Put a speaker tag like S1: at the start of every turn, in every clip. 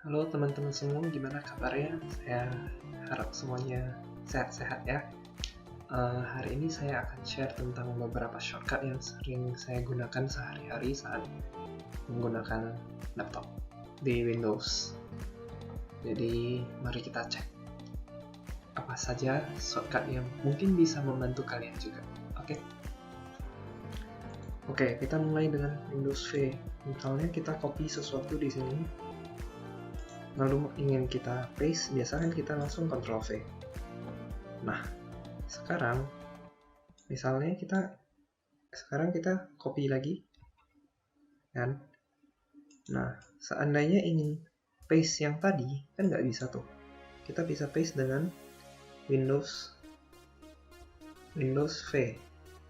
S1: Halo teman-teman semua, gimana kabarnya? Saya harap semuanya sehat-sehat ya. Hari ini saya akan share tentang beberapa shortcut yang sering saya gunakan sehari-hari saat menggunakan laptop di Windows. Jadi, mari kita cek apa saja shortcut yang mungkin bisa membantu kalian juga. Oke, kita mulai dengan Windows V. Misalnya kita copy sesuatu di sini, lalu ingin kita paste, biasanya kita langsung Ctrl V. Nah, sekarang misalnya kita copy lagi kan. Nah, seandainya ingin paste yang tadi kan nggak bisa tuh. Kita bisa paste dengan Windows V.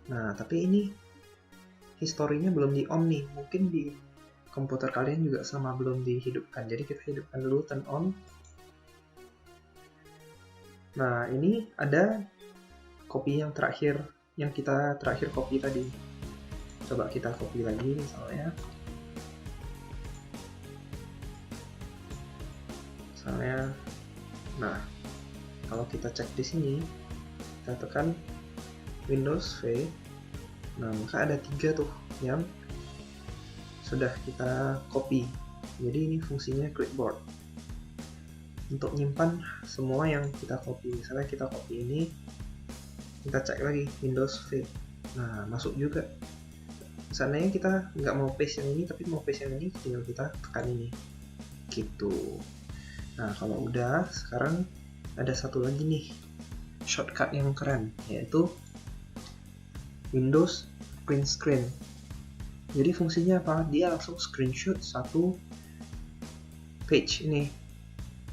S1: Nah, tapi ini historinya belum di on nih, mungkin di komputer kalian juga sama belum dihidupkan. Jadi kita hidupkan dulu, turn on. Nah, ini ada copy yang terakhir, yang kita terakhir copy tadi. Coba kita copy lagi misalnya. Nah, kalau kita cek di sini, kita tekan Windows V. Nah, maka ada 3 tuh yang sudah kita copy. Jadi ini fungsinya clipboard untuk nyimpan semua yang kita copy. Misalnya kita copy ini, kita cek lagi Windows V. Nah, masuk juga. Seandainya kita nggak mau paste yang ini tapi mau paste yang ini, tinggal kita tekan ini gitu. Nah, kalau udah, sekarang ada satu lagi nih shortcut yang keren, yaitu Windows Print Screen. Jadi fungsinya apa? Dia langsung screenshot satu page ini,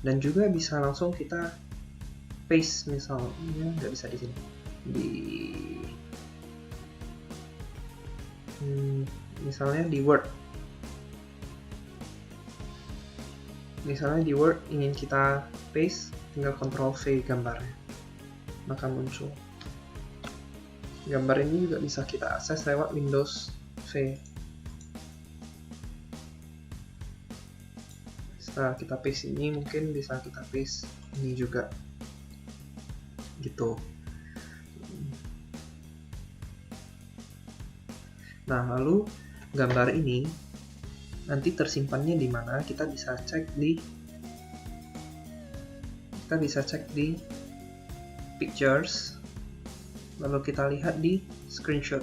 S1: dan juga bisa langsung kita paste. Misalnya nggak bisa di sini, misalnya di Word. Misalnya di Word ingin kita paste, tinggal Ctrl V gambarnya, maka muncul. Gambar ini juga bisa kita akses lewat Windows V. Setelah kita paste ini, mungkin bisa kita paste ini juga gitu. Nah, lalu gambar ini nanti tersimpannya di mana? Kita bisa cek di Pictures, lalu kita lihat di Screenshot.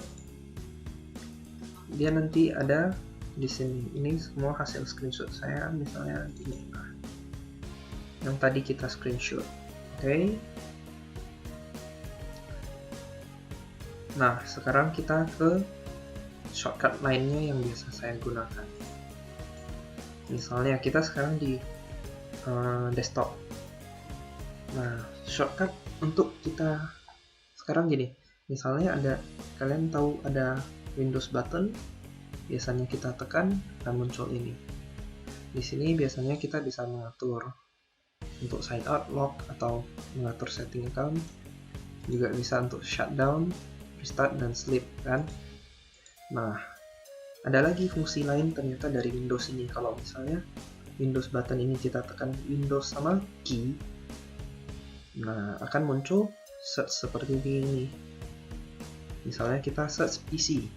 S1: Dia nanti ada di sini. Ini semua hasil screenshot saya, misalnya ini. Nah, yang tadi kita screenshot. Oke. Nah, sekarang kita ke shortcut lainnya yang biasa saya gunakan. Misalnya kita sekarang di desktop. Nah, shortcut untuk kita sekarang gini. Misalnya kalian tahu ada Windows button, biasanya kita tekan dan muncul ini. Di sini biasanya kita bisa mengatur untuk sign out, lock, atau mengatur setting account. Juga bisa untuk shutdown, restart, dan sleep kan. Nah, ada lagi fungsi lain ternyata dari Windows ini. Kalau misalnya Windows button ini kita tekan Windows sama key, nah akan muncul search seperti ini. Misalnya kita search PC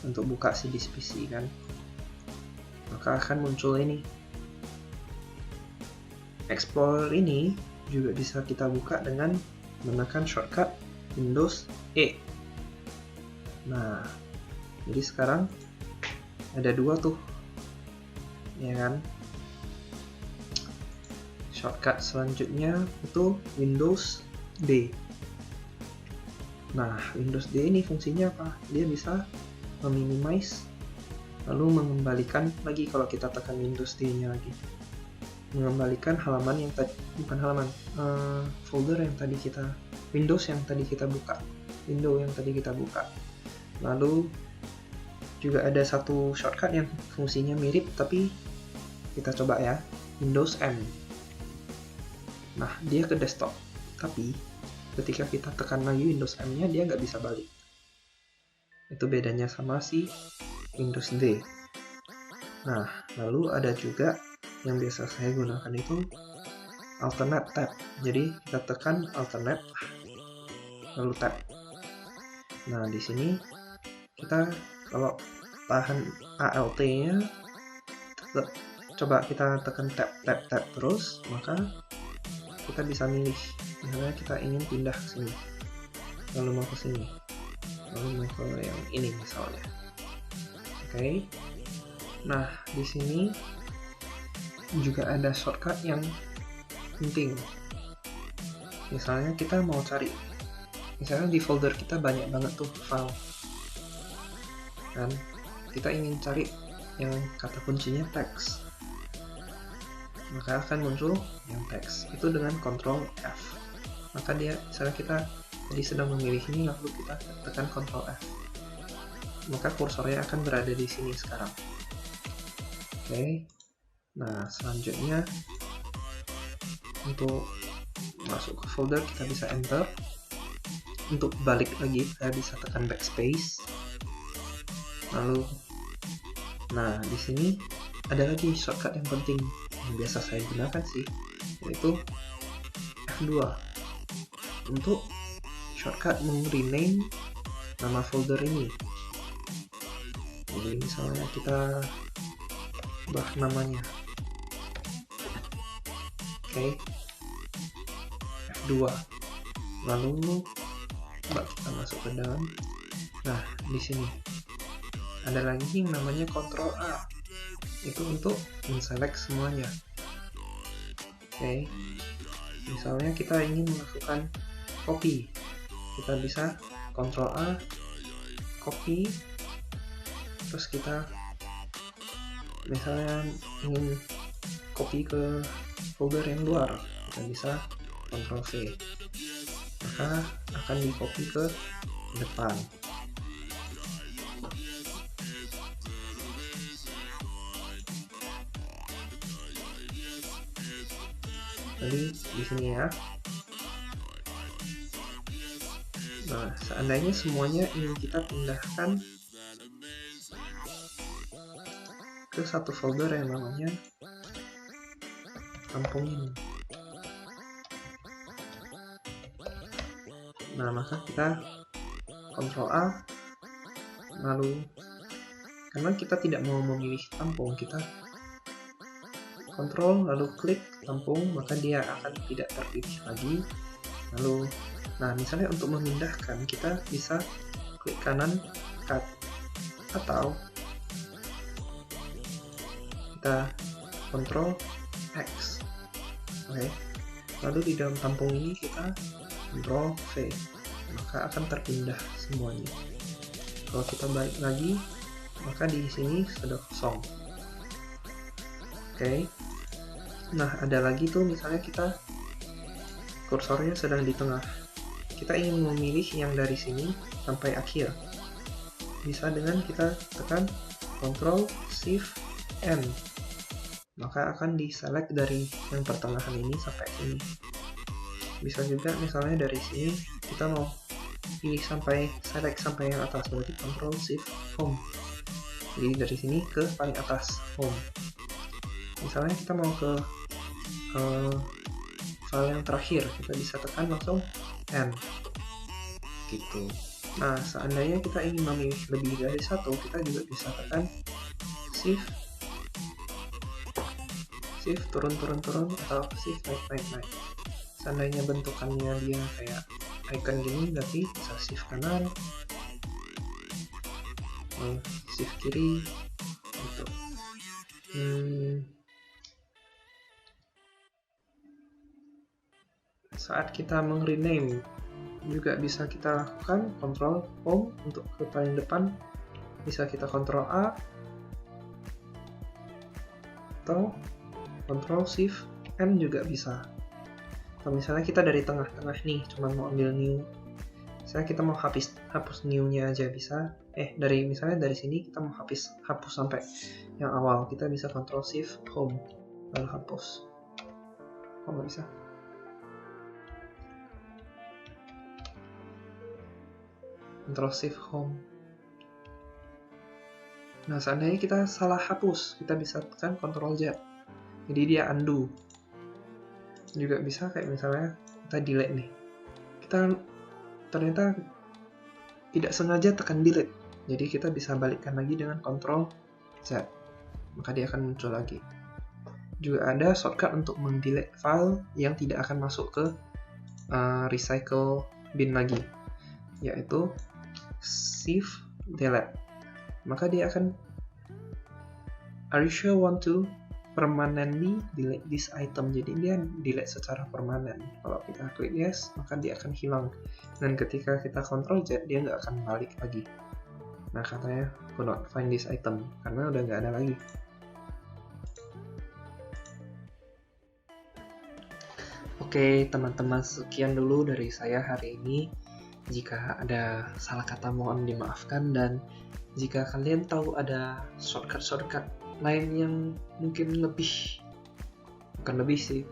S1: untuk buka CD PC kan, maka akan muncul ini. Explorer ini juga bisa kita buka dengan menekan shortcut Windows E. Nah, jadi sekarang ada 2 tuh, ya kan? Shortcut selanjutnya itu Windows D. Nah, Windows D ini fungsinya apa? Dia bisa meminimize, lalu mengembalikan lagi kalau kita tekan Windows D-nya lagi. Mengembalikan halaman yang tadi, bukan halaman, folder yang tadi kita, Windows yang tadi kita buka, window yang tadi kita buka. Lalu juga ada satu shortcut yang fungsinya mirip, tapi kita coba ya, Windows M. Nah, dia ke desktop, tapi ketika kita tekan lagi Windows M-nya, dia nggak bisa balik. Itu bedanya sama si Windows D. Nah, lalu ada juga yang biasa saya gunakan itu alternate tab. Jadi kita tekan alternate lalu tab. Nah, di sini kita kalau tahan ALT-nya coba kita tekan tab terus, maka kita bisa milih. Misalnya kita ingin pindah ke sini, lalu mau ke sini, lalu mau ke yang ini misalnya. Oke. Nah, di sini juga ada shortcut yang penting. Misalnya kita mau cari, misalnya di folder kita banyak banget tuh file, kan? Kita ingin cari yang kata kuncinya teks, maka akan muncul yang teks itu dengan Ctrl F. Maka dia, misalnya kita tadi sedang memilih ini, lalu kita tekan Ctrl F, maka kursornya akan berada di sini sekarang. Oke. Nah, selanjutnya untuk masuk ke folder kita bisa enter. Untuk balik lagi kita bisa tekan backspace. Lalu, nah di sini ada lagi shortcut yang penting yang biasa saya gunakan sih, yaitu F2 untuk shortcut rename nama folder ini. Jadi misalnya kita ubah namanya, oke, F2, lalu coba kita masuk ke dalam. Nah, di sini ada lagi yang namanya Ctrl A, itu untuk menselect semuanya. Oke, misalnya kita ingin melakukan copy, kita bisa Ctrl A, copy, terus kita misalnya ingin copy ke folder yang luar, kita bisa Ctrl V, maka akan di copy ke depan. Jadi di sini ya. Nah, seandainya semuanya ingin kita pindahkan ke satu folder yang namanya tampung ini. Nah, maka kita Ctrl A, lalu karena kita tidak mau memilih tampung, kita Ctrl lalu klik tampung, maka dia akan tidak terpilih lagi. Lalu, nah misalnya untuk memindahkan kita bisa klik kanan cut, atau kita Ctrl X. Oke. Lalu di dalam tampung ini kita Ctrl V, maka akan terpindah semuanya. Kalau kita balik lagi, maka di sini sudah kosong. Oke. Nah, ada lagi tuh misalnya kita kursornya sedang di tengah. Kita ingin memilih yang dari sini sampai akhir. Bisa dengan kita tekan Ctrl Shift N. Maka akan di-select dari yang pertengahan ini sampai sini. Bisa juga misalnya dari sini kita mau pilih sampai select sampai yang atas, berarti Ctrl Shift Home. Jadi dari sini ke paling atas, Home. Misalnya kita mau ke file yang terakhir, kita bisa tekan langsung N gitu. Nah, seandainya kita ingin memilih lebih dari satu, kita juga bisa tekan Shift turun atau Shift naik. Seandainya bentukannya dia kayak icon gini, berarti bisa Shift kanan, Shift kiri gitu. Saat kita meng-rename juga bisa kita lakukan Ctrl Home untuk ke paling depan, bisa kita Ctrl A atau Ctrl Shift N juga bisa. Atau misalnya kita dari tengah-tengah nih, cuma mau ambil new, misalnya kita mau hapus new-nya aja bisa. Misalnya dari sini kita mau hapus sampai yang awal, kita bisa Ctrl Shift Home lalu hapus. Oh, nggak bisa. Ctrl Shift Home. Nah, seandainya kita salah hapus, kita bisa tekan Ctrl Z. jadi dia undo. Juga bisa kayak misalnya kita delete nih, kita ternyata tidak sengaja tekan delete, jadi kita bisa balikkan lagi dengan Ctrl Z, maka dia akan muncul lagi. Juga ada shortcut untuk mendelete file yang tidak akan masuk ke recycle bin lagi, yaitu Shift Delete. Maka dia akan, are you sure want to permanently delete this item, jadi dia delete secara permanen. Kalau kita klik yes, maka dia akan hilang, dan ketika kita Ctrl Z dia nggak akan balik lagi. Nah, katanya could not find this item karena udah nggak ada lagi. Oke teman-teman, sekian dulu dari saya hari ini. Jika ada salah kata mohon dimaafkan, dan jika kalian tahu ada shortcut lain yang mungkin bukan lebih sih,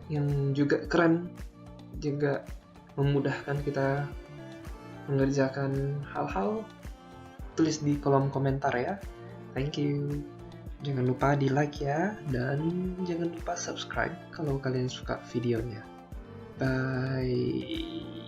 S1: yang juga keren, juga memudahkan kita mengerjakan hal-hal, tulis di kolom komentar ya. Thank you. Jangan lupa di like ya, dan jangan lupa subscribe kalau kalian suka videonya. Bye.